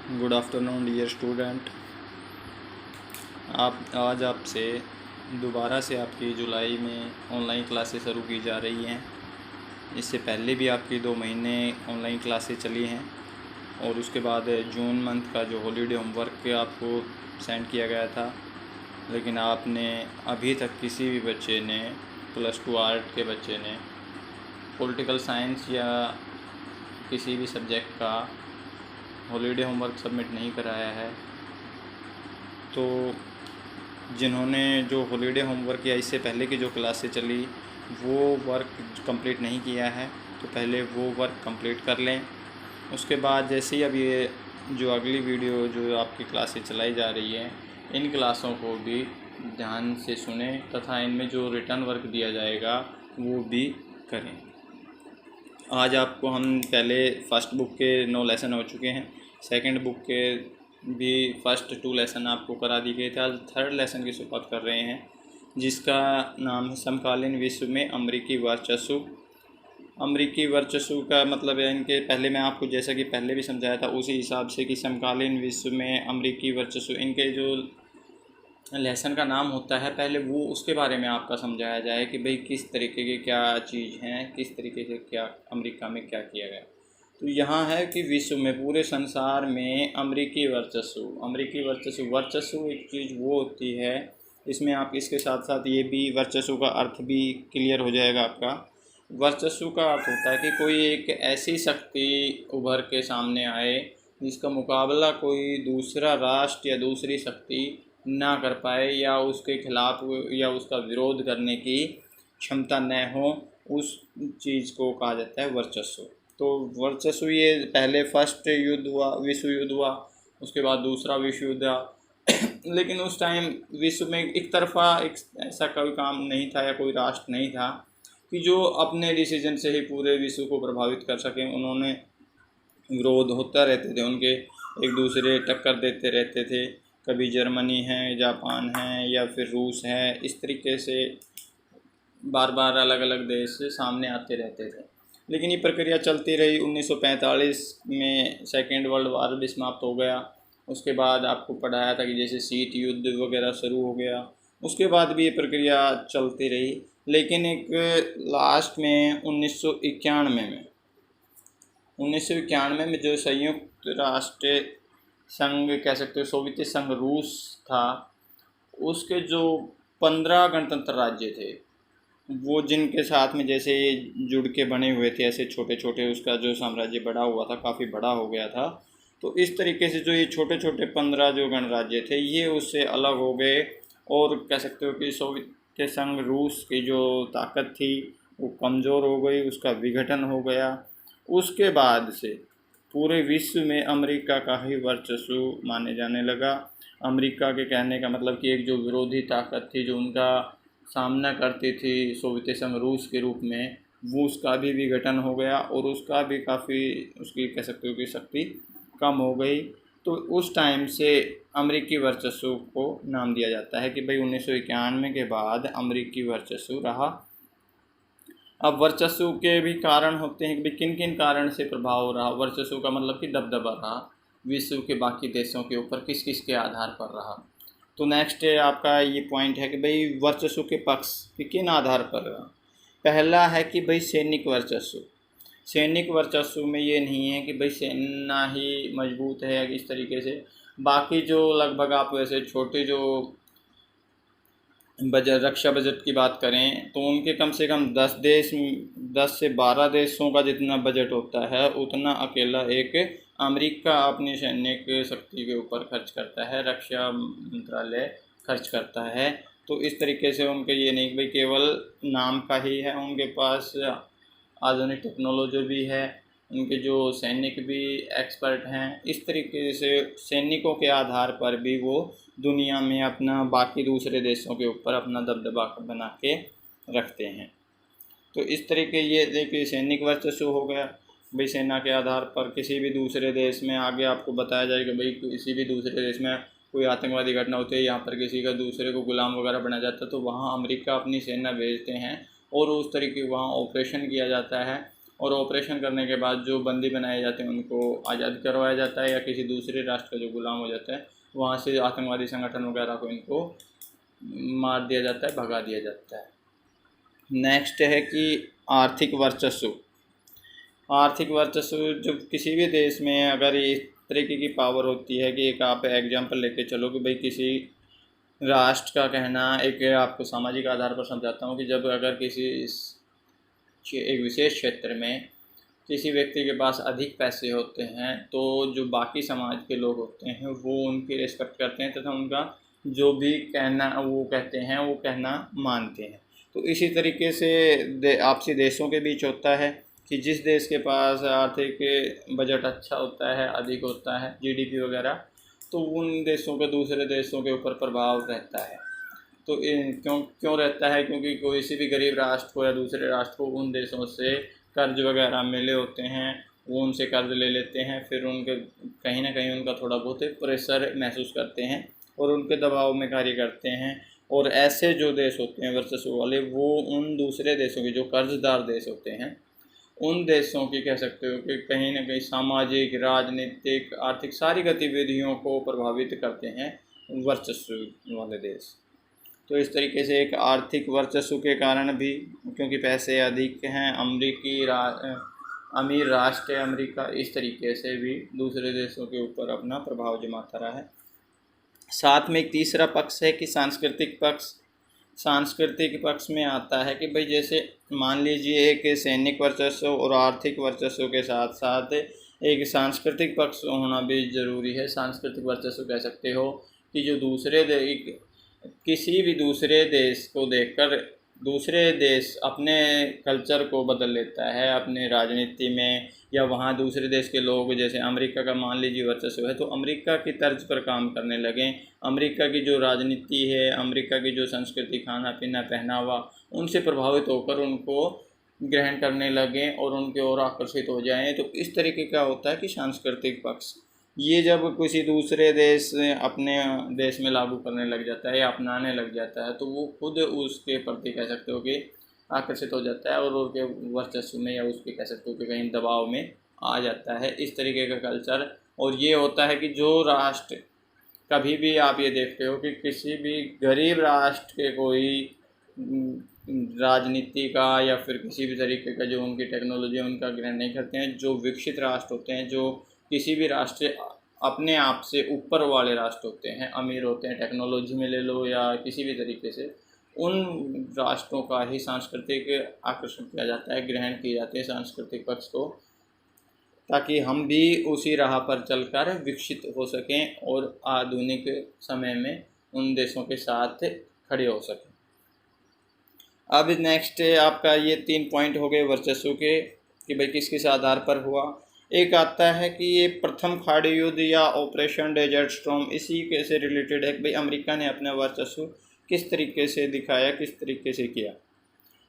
Good afternoon dear student. आज आपसे दोबारा से आपकी जुलाई में ऑनलाइन क्लासेस शुरू की जा रही हैं। इससे पहले भी आपकी 2 महीने ऑनलाइन क्लासेस चली हैं और उसके बाद जून मंथ का जो हॉलीडे होमवर्क आपको सेंड किया गया था, लेकिन आपने अभी तक किसी भी बच्चे ने +2 आर्ट के बच्चे ने पॉलिटिकल साइंस या किसी भी सब्जेक्ट का हॉलीडे होमवर्क सबमिट नहीं कराया है। तो जिन्होंने जो हॉलीडे होमवर्क या इससे पहले की जो क्लासेस चली वो वर्क कंप्लीट नहीं किया है, तो पहले वो वर्क कंप्लीट कर लें। उसके बाद जैसे ही अब ये जो अगली वीडियो जो आपकी क्लासेस चलाई जा रही है, इन क्लासों को भी ध्यान से सुने तथा इनमें जो रिटर्न वर्क दिया जाएगा वो भी करें। आज आपको हम पहले फ़र्स्ट बुक के 9 लेसन हो चुके हैं, सेकंड बुक के भी फर्स्ट 2 लेसन आपको करा दी गई थे। आज थर्ड लेसन की शुरुआत कर रहे हैं, जिसका नाम है समकालीन विश्व में अमेरिकी वर्चस्व। अमेरिकी वर्चस्व का मतलब है इनके पहले मैं आपको जैसा कि पहले भी समझाया था उसी हिसाब से कि समकालीन विश्व में अमेरिकी वर्चस्व, इनके जो लेसन का नाम होता है पहले वो उसके बारे में आपका समझाया जाए कि भाई किस तरीके की क्या चीज़ हैं, किस तरीके से क्या अमेरिका में क्या किया गया। तो यहाँ है कि विश्व में पूरे संसार में अमेरिकी वर्चस्व एक चीज़ वो होती है, इसमें आप इसके साथ साथ ये भी वर्चस्व का अर्थ भी क्लियर हो जाएगा आपका। वर्चस्व का अर्थ होता है कि कोई एक ऐसी शक्ति उभर के सामने आए जिसका मुकाबला कोई दूसरा राष्ट्र या दूसरी शक्ति ना कर पाए या उसके खिलाफ या उसका विरोध करने की क्षमता न हो, उस चीज़ को कहा जाता है वर्चस्व। तो वर्चस्व ये पहले फर्स्ट युद्ध हुआ, विश्व युद्ध हुआ, उसके बाद दूसरा विश्व युद्ध हुआ लेकिन उस टाइम विश्व में एक तरफा एक ऐसा कोई काम नहीं था या कोई राष्ट्र नहीं था कि जो अपने डिसीजन से ही पूरे विश्व को प्रभावित कर सकें। उन्होंने विरोध होता रहते थे, उनके एक दूसरे टक्कर देते रहते थे। कभी जर्मनी है, जापान है या फिर रूस है, इस तरीके से बार बार अलग अलग देश सामने आते रहते थे। लेकिन ये प्रक्रिया चलती रही। 1945 में सेकेंड वर्ल्ड वार भी समाप्त हो गया। उसके बाद आपको पढ़ाया था कि जैसे शीत युद्ध वगैरह शुरू हो गया, उसके बाद भी ये प्रक्रिया चलती रही। लेकिन एक लास्ट में 1991 में जो संयुक्त राष्ट्र संघ कह सकते हो, सोवियत संघ रूस था, उसके जो 15 गणतंत्र राज्य थे वो जिनके साथ में जैसे जुड़ के बने हुए थे, ऐसे छोटे छोटे उसका जो साम्राज्य बड़ा हुआ था, काफ़ी बड़ा हो गया था। तो इस तरीके से जो ये छोटे छोटे 15 जो गणराज्य थे ये उससे अलग हो गए और कह सकते हो कि सोवियत संघ रूस की जो ताकत थी वो कमज़ोर हो गई, उसका विघटन हो गया। उसके बाद से पूरे विश्व में अमेरिका का ही वर्चस्व माने जाने लगा। अमेरिका के कहने का मतलब कि एक जो विरोधी ताकत थी जो उनका सामना करती थी सोवियत संघ रूस के रूप में, वो उसका भी विघटन हो गया और उसका भी काफ़ी उसकी कह सकते हो कि शक्ति कम हो गई। तो उस टाइम से अमेरिकी वर्चस्व को नाम दिया जाता है कि भाई 1991 के बाद अमेरिकी वर्चस्व रहा। अब वर्चस्व के भी कारण होते हैं कि भाई किन किन कारण से प्रभाव रहा। वर्चस्व का मतलब कि दबदबा रहा विश्व के बाकी देशों के ऊपर, किस किस के आधार पर रहा। तो नेक्स्ट आपका ये पॉइंट है कि भाई वर्चस्व के पक्ष कि किन आधार पर रहा। पहला है कि भाई सैनिक वर्चस्व। सैनिक वर्चस्व में ये नहीं है कि भाई सेना ही मजबूत है या इस तरीके से, बाकी जो लगभग आप वैसे छोटे जो बजट रक्षा बजट की बात करें तो उनके कम से कम 10 से 12 देशों का जितना बजट होता है उतना अकेला एक अमेरिका अपनी सैनिक शक्ति के ऊपर खर्च करता है, रक्षा मंत्रालय खर्च करता है। तो इस तरीके से उनके ये नहीं भाई केवल नाम का ही है, उनके पास आधुनिक टेक्नोलॉजी भी है, उनके जो सैनिक भी एक्सपर्ट हैं। इस तरीके से सैनिकों के आधार पर भी वो दुनिया में अपना बाकी दूसरे देशों के ऊपर अपना दबदबा बना के रखते हैं। तो इस तरीके ये देखिए सैनिक वर्चस्व हो गया। भाई सेना के आधार पर किसी भी दूसरे देश में आगे आपको बताया जाएगा भाई किसी भी दूसरे देश में कोई आतंकवादी घटना होती है, यहाँ पर किसी का दूसरे को गुलाम वगैरह बनाया जाता है, तो वहाँ अमेरिका अपनी सेना भेजते हैं और उस तरीके वहाँ ऑपरेशन किया जाता है और ऑपरेशन करने के बाद जो बंदी बनाए जाते हैं उनको आज़ाद करवाया जाता है, या किसी दूसरे राष्ट्र का जो गुलाम हो जाता है वहाँ से आतंकवादी संगठन वगैरह को इनको मार दिया जाता है, भगा दिया जाता है। नेक्स्ट है कि आर्थिक वर्चस्व। आर्थिक वर्चस्व जब किसी भी देश में अगर इस तरीके की पावर होती है कि एक आप एग्जांपल लेके चलो कि भाई किसी राष्ट्र का कहना, एक आपको सामाजिक आधार पर समझाता हूँ कि जब अगर किसी एक विशेष क्षेत्र में किसी व्यक्ति के पास अधिक पैसे होते हैं तो जो बाकी समाज के लोग होते हैं वो उनकी रिस्पेक्ट करते हैं तथा उनका जो भी कहना वो कहते हैं वो कहना मानते हैं। तो इसी तरीके से आपसी देशों के बीच होता है कि जिस देश के पास आर्थिक बजट अच्छा होता है, अधिक होता है जीडीपी वगैरह, तो उन देशों के दूसरे देशों के ऊपर प्रभाव रहता है। तो क्यों रहता है? क्योंकि कोई सी भी गरीब राष्ट्र को या दूसरे राष्ट्र को उन देशों से कर्ज वगैरह मिले होते हैं, वो उनसे कर्ज ले लेते हैं, फिर उनके कहीं ना कहीं उनका थोड़ा बहुत प्रेशर महसूस करते हैं और उनके दबाव में कार्य करते हैं। और ऐसे जो देश होते हैं वर्चस्व वाले, वो उन दूसरे देशों के जो कर्जदार देश होते हैं उन देशों की कह सकते हो कि कहीं ना कहीं सामाजिक, राजनीतिक, आर्थिक सारी गतिविधियों को प्रभावित करते हैं वर्चस्व वाले देश। तो इस तरीके से एक आर्थिक वर्चस्व के कारण भी, क्योंकि पैसे अधिक हैं, अमीर राष्ट्र है अमेरिका, इस तरीके से भी दूसरे देशों के ऊपर अपना प्रभाव जमाता रहा है। साथ में एक तीसरा पक्ष है कि सांस्कृतिक पक्ष। सांस्कृतिक पक्ष में आता है कि भाई जैसे मान लीजिए एक सैनिक वर्चस्व और आर्थिक वर्चस्व के साथ साथ एक सांस्कृतिक पक्ष होना भी ज़रूरी है। सांस्कृतिक वर्चस्व कह सकते हो कि जो किसी भी दूसरे देश को देखकर दूसरे देश अपने कल्चर को बदल लेता है अपने राजनीति में, या वहाँ दूसरे देश के लोग, जैसे अमेरिका का मान लीजिए वर्चस्व है तो अमेरिका की तर्ज पर काम करने लगें। अमेरिका की जो राजनीति है, अमेरिका की जो संस्कृति, खाना पीना, पहनावा, उनसे प्रभावित होकर उनको ग्रहण करने लगें और उनके ओर आकर्षित हो जाएं। तो इस तरीके का होता है कि सांस्कृतिक पक्ष ये जब किसी दूसरे देश अपने देश में लागू करने लग जाता है या अपनाने लग जाता है तो वो खुद उसके प्रति कह सकते हो कि आकर्षित हो जाता है और उसके वर्चस्व में या उसके कह सकते हो कि कहीं दबाव में आ जाता है। इस तरीके का कल्चर। और ये होता है कि जो राष्ट्र, कभी भी आप ये देखते हो कि किसी भी गरीब राष्ट्र के कोई राजनीति का या फिर किसी भी तरीके का जो उनकी टेक्नोलॉजी है उनका ग्रहण नहीं करते हैं। जो विकसित राष्ट्र होते हैं, जो किसी भी राष्ट्र अपने आप से ऊपर वाले राष्ट्र होते हैं, अमीर होते हैं, टेक्नोलॉजी में ले लो या किसी भी तरीके से, उन राष्ट्रों का ही सांस्कृतिक आकर्षण किया जाता है, ग्रहण किए जाते हैं सांस्कृतिक पक्ष को, ताकि हम भी उसी राह पर चलकर विकसित हो सकें और आधुनिक समय में उन देशों के साथ खड़े हो सकें। अब नेक्स्ट आपका ये 3 पॉइंट हो गए वर्चस्व के कि भाई किस किस आधार पर हुआ। एक आता है कि ये प्रथम खाड़ी युद्ध या ऑपरेशन डेजर्ट स्टॉर्म, इसी के से रिलेटेड है कि भाई अमेरिका ने अपना वर्चस्व किस तरीके से दिखाया, किस तरीके से किया।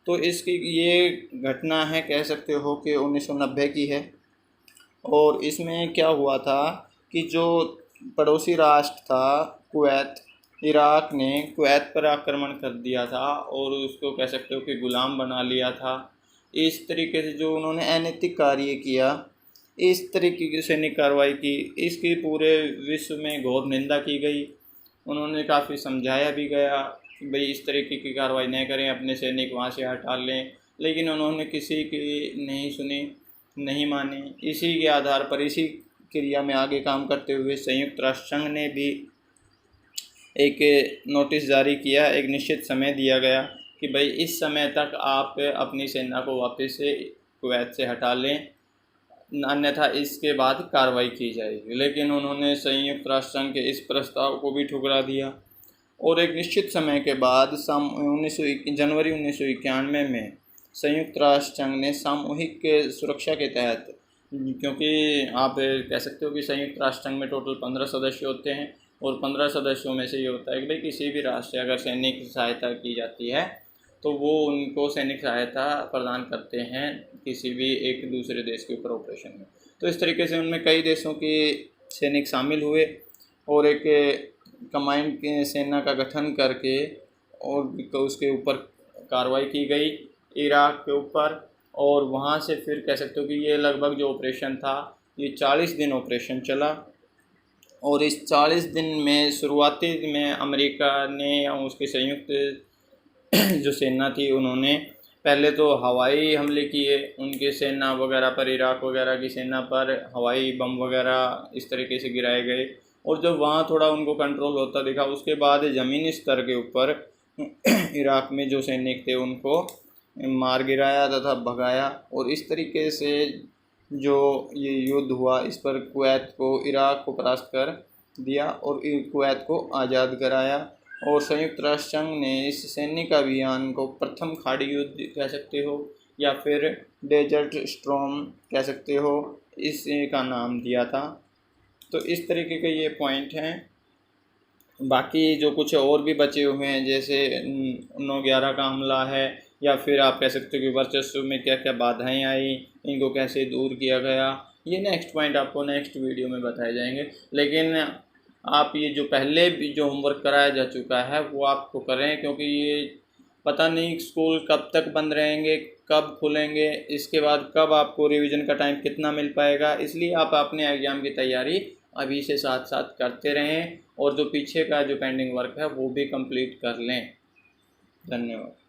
तो इसकी ये घटना है कह सकते हो कि 1990 की है। और इसमें क्या हुआ था कि जो पड़ोसी राष्ट्र था कुवैत, इराक ने कुवैत पर आक्रमण कर दिया था और उसको कह सकते हो कि गुलाम बना लिया था। इस तरीके से जो उन्होंने अनैतिक कार्य किया, इस तरीके की सैनिक कार्रवाई की, इसकी पूरे विश्व में घोर निंदा की गई। उन्होंने काफ़ी समझाया भी गया कि भाई इस तरीके की कार्रवाई नहीं करें, अपने सैनिक वहाँ से हटा लें, लेकिन उन्होंने किसी की नहीं सुनी, नहीं मानी। इसी के आधार पर, इसी क्रिया में आगे काम करते हुए संयुक्त राष्ट्र संघ ने भी एक नोटिस जारी किया, एक निश्चित समय दिया गया कि भाई इस समय तक आप अपनी सेना को वापस से कुवैत से हटा लें, अन्यथा इसके बाद कार्रवाई की जाएगी। लेकिन उन्होंने संयुक्त राष्ट्र संघ के इस प्रस्ताव को भी ठुकरा दिया और एक निश्चित समय के बाद जनवरी 1991 में संयुक्त राष्ट्र संघ ने सामूहिक सुरक्षा के तहत, क्योंकि आप कह सकते हो कि संयुक्त राष्ट्र संघ में टोटल 15 सदस्य होते हैं और 15 सदस्यों में से ये होता है कि भाई किसी भी राष्ट्र से अगर सैनिक सहायता की जाती है तो वो उनको सैनिक सहायता प्रदान करते हैं किसी भी एक दूसरे देश के ऊपर ऑपरेशन में। तो इस तरीके से उनमें कई देशों के सैनिक शामिल हुए और एक कमांड की सेना का गठन करके और उसके ऊपर कार्रवाई की गई इराक के ऊपर। और वहाँ से फिर कह सकते हो कि ये लगभग जो ऑपरेशन था ये 40 दिन ऑपरेशन चला। और इस 40 दिन में शुरुआती में अमेरिका ने या उसके संयुक्त जो सेना थी उन्होंने पहले तो हवाई हमले किए उनके सेना वगैरह पर, इराक वगैरह की सेना पर हवाई बम वगैरह इस तरीके से गिराए गए। और जब वहाँ थोड़ा उनको कंट्रोल होता दिखा उसके बाद ज़मीनी स्तर के ऊपर इराक में जो सैनिक थे उनको मार गिराया तथा भगाया। और इस तरीके से जो ये युद्ध हुआ इस पर कुवैत को, इराक को परास्त कर दिया और कुवैत को आज़ाद कराया। और संयुक्त राष्ट्र संघ ने इस सैनिक अभियान को प्रथम खाड़ी युद्ध कह सकते हो या फिर डेजर्ट स्टॉर्म कह सकते हो, इसका नाम दिया था। तो इस तरीके के ये पॉइंट हैं। बाकी जो कुछ और भी बचे हुए हैं जैसे 9/11 का हमला है या फिर आप कह सकते हो कि वर्चस्व में क्या क्या बाधाएं आई, इनको कैसे दूर किया गया, ये नेक्स्ट पॉइंट आपको नेक्स्ट वीडियो में बताए जाएंगे। लेकिन आप ये जो पहले भी जो होमवर्क कराया जा चुका है वो आपको करें, क्योंकि ये पता नहीं स्कूल कब तक बंद रहेंगे, कब खुलेंगे, इसके बाद कब आपको रिवीजन का टाइम कितना मिल पाएगा। इसलिए आप अपने एग्ज़ाम की तैयारी अभी से साथ साथ करते रहें और जो पीछे का जो पेंडिंग वर्क है वो भी कंप्लीट कर लें। धन्यवाद।